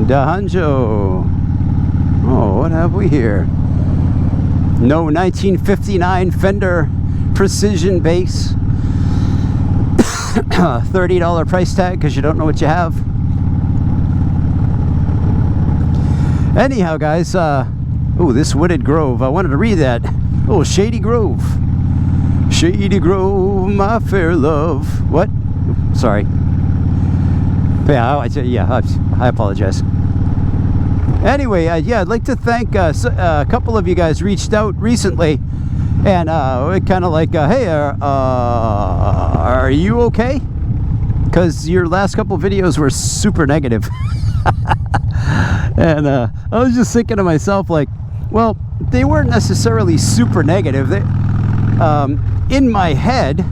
Dahanjo. Oh, what have we here? No 1959 Fender Precision bass. $30 price tag because you don't know what you have. Anyhow, guys, oh, this Wooded Grove. I wanted to read that. Oh, Shady Grove. Shady Grove, my fair love. What? Sorry. Yeah, I apologize. Anyway, yeah, I'd like to thank a couple of you guys reached out recently, and kind of like, hey, are you okay? Because your last couple videos were super negative. And I was just thinking to myself, like, well, they weren't necessarily super negative. They, in my head,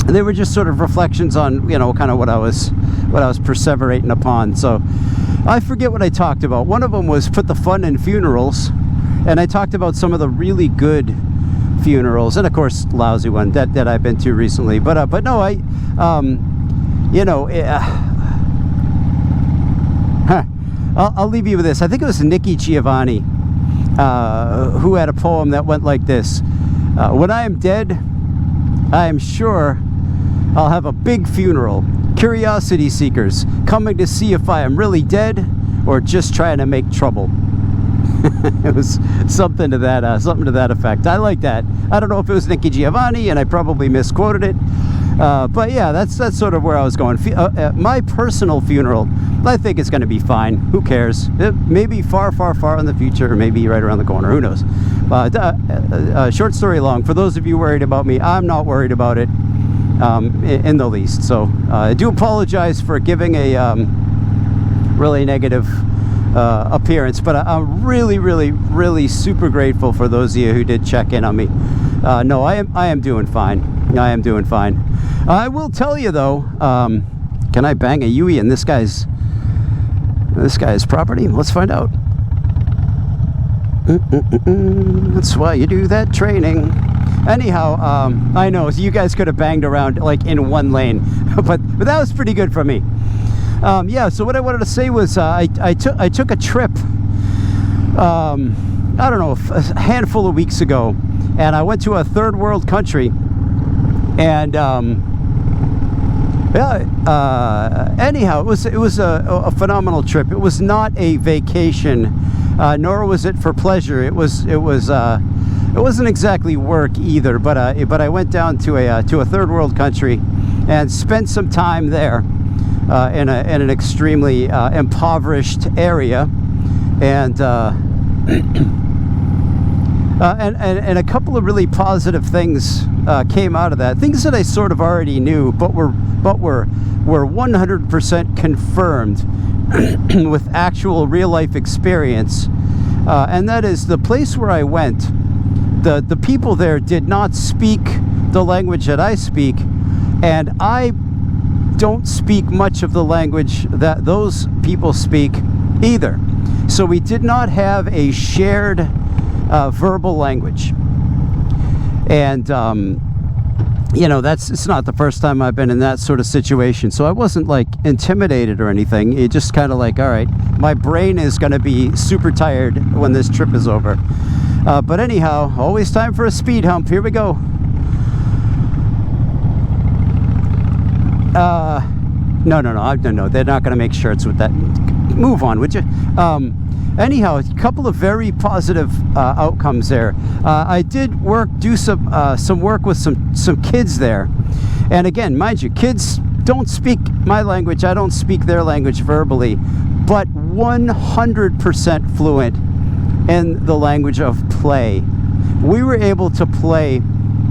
they were just sort of reflections on, you know, kind of what I was perseverating upon. So I forget what I talked about. One of them was put the fun in funerals, and I talked about some of the really good funerals, and of course lousy one that I've been to recently. But no, I you know, I'll leave you with this. I think it was Nikki Giovanni who had a poem that went like this: when I am dead, I am sure I'll have a big funeral. Curiosity seekers coming to see if I am really dead or just trying to make trouble. It was something to that effect. I like that. I don't know if it was Nikki Giovanni, and I probably misquoted it. But yeah, that's sort of where I was going. My personal funeral, I think it's going to be fine. Who cares? It may be far, far, far in the future, or maybe right around the corner. Who knows? Short story long, for those of you worried about me, I'm not worried about it in the least. So I do apologize for giving a really negative appearance, but I'm really, really, really super grateful for those of you who did check in on me. No, I am doing fine. I am doing fine. I will tell you though, can I bang a Yui in this guy's property? Let's find out. That's why you do that training. Anyhow, I know you guys could have banged around like in one lane, but that was pretty good for me. Yeah, so what I wanted to say was I took a trip, I don't know, a handful of weeks ago, and I went to a third world country, and anyhow, it was a phenomenal trip. It was not a vacation, nor was it for pleasure. It wasn't exactly work either, but I went down to a third world country and spent some time there in an extremely impoverished area, and a couple of really positive things came out of that. Things that I sort of already knew, but were 100% confirmed with actual real life experience. And that is the place where I went. The people there did not speak the language that I speak, and I don't speak much of the language that those people speak either. So we did not have a shared verbal language. And you know, it's not the first time I've been in that sort of situation, so I wasn't like intimidated or anything. It just kind of like, all right, my brain is going to be super tired when this trip is over. But anyhow, always time for a speed hump. Here we go. No, they're not going to make shirts with that. Move on, would you? Anyhow, a couple of very positive outcomes there. I did do some work with some kids there, and again, mind you, kids don't speak my language. I don't speak their language verbally, but 100% fluent in the language of play. We were able to play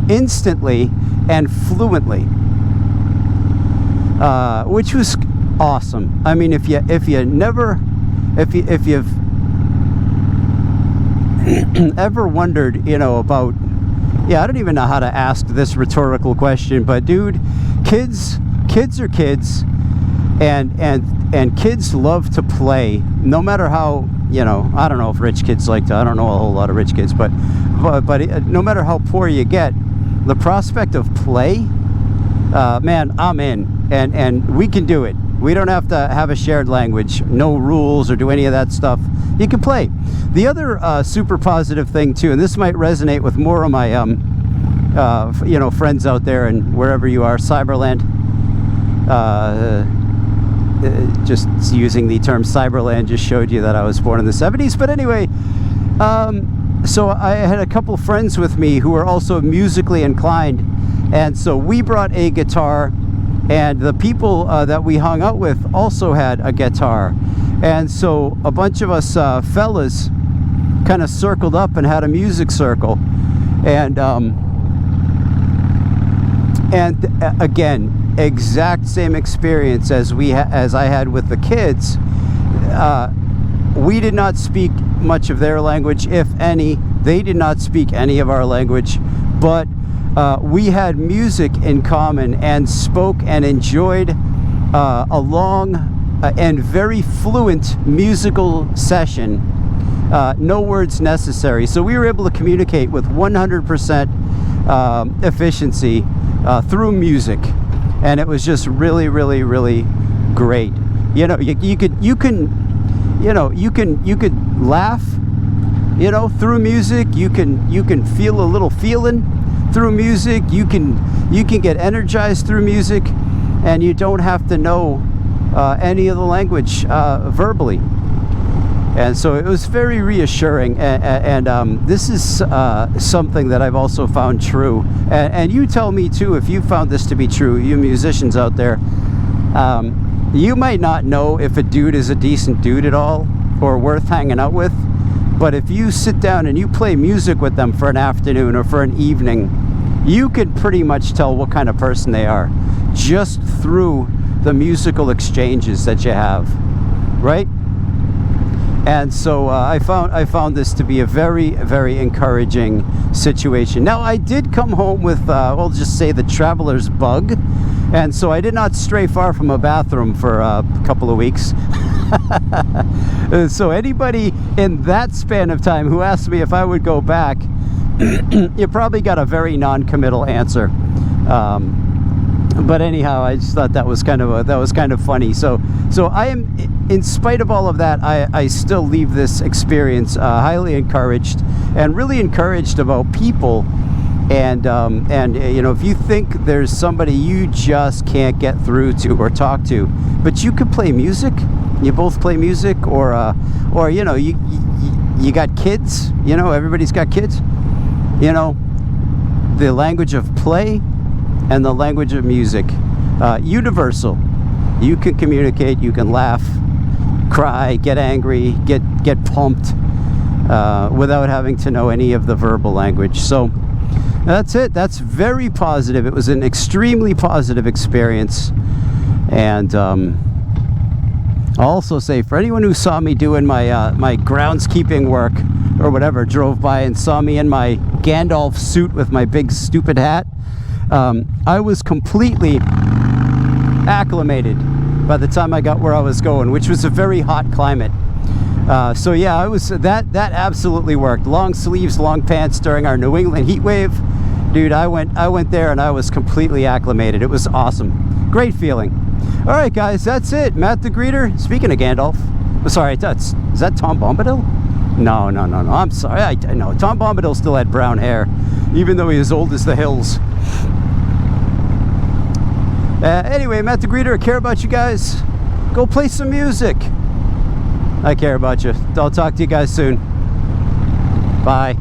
instantly and fluently, which was awesome. I mean, if you've ever wondered, you know, about, yeah, I don't even know how to ask this rhetorical question, but dude, kids are kids, and kids love to play, no matter how, you know, I don't know if rich kids like to, I don't know a whole lot of rich kids, but no matter how poor you get, the prospect of play, man, I'm in, and we can do it. We don't have to have a shared language, no rules or do any of that stuff. You can play. The other super positive thing too, and this might resonate with more of my you know, friends out there and wherever you are, Cyberland. Just using the term Cyberland just showed you that I was born in the 70s. But anyway, so I had a couple friends with me who were also musically inclined, and so we brought a guitar, and the people that we hung out with also had a guitar, and so a bunch of us fellas kind of circled up and had a music circle, and again, exact same experience as I had with the kids. We did not speak much of their language, if any. They did not speak any of our language, but we had music in common and spoke and enjoyed a long and very fluent musical session. No words necessary. So we were able to communicate with 100% efficiency through music, and it was just really, really, really great. You know, you could laugh, you know, through music. You can feel a little feeling through music. You can get energized through music, and you don't have to know any of the language verbally. And so it was very reassuring, and this is something that I've also found true. And you tell me too if you found this to be true, you musicians out there. You might not know if a dude is a decent dude at all or worth hanging out with, but if you sit down and you play music with them for an afternoon or for an evening, you can pretty much tell what kind of person they are just through the musical exchanges that you have, right? And so I found this to be a very, very encouraging situation. Now, I did come home with, we'll just say, the traveler's bug, and so I did not stray far from a bathroom for a couple of weeks. So anybody in that span of time who asked me if I would go back, you probably got a very non-committal answer. But anyhow, I just thought that was kind of funny. So I am, in spite of all of that, I still leave this experience highly encouraged, and really encouraged about people. And you know, if you think there's somebody you just can't get through to or talk to, but you could play music, you both play music, or you know, you got kids, you know, everybody's got kids, you know, the language of play and the language of music, universal. You can communicate, you can laugh, cry, get angry, get pumped, without having to know any of the verbal language. So that's it. That's very positive. It was an extremely positive experience. And I'll also say, for anyone who saw me doing my my groundskeeping work or whatever, drove by and saw me in my Gandalf suit with my big stupid hat, I was completely acclimated by the time I got where I was going, which was a very hot climate. So yeah, that absolutely worked. Long sleeves, long pants during our New England heat wave. Dude, I went there and I was completely acclimated. It was awesome. Great feeling. All right, guys, that's it. Matt the Greeter. Speaking of Gandalf, sorry, is that Tom Bombadil? No. I'm sorry. I know Tom Bombadil still had brown hair, even though he was old as the hills. Anyway, Matt the Greeter, I care about you guys. Go play some music. I care about you. I'll talk to you guys soon. Bye.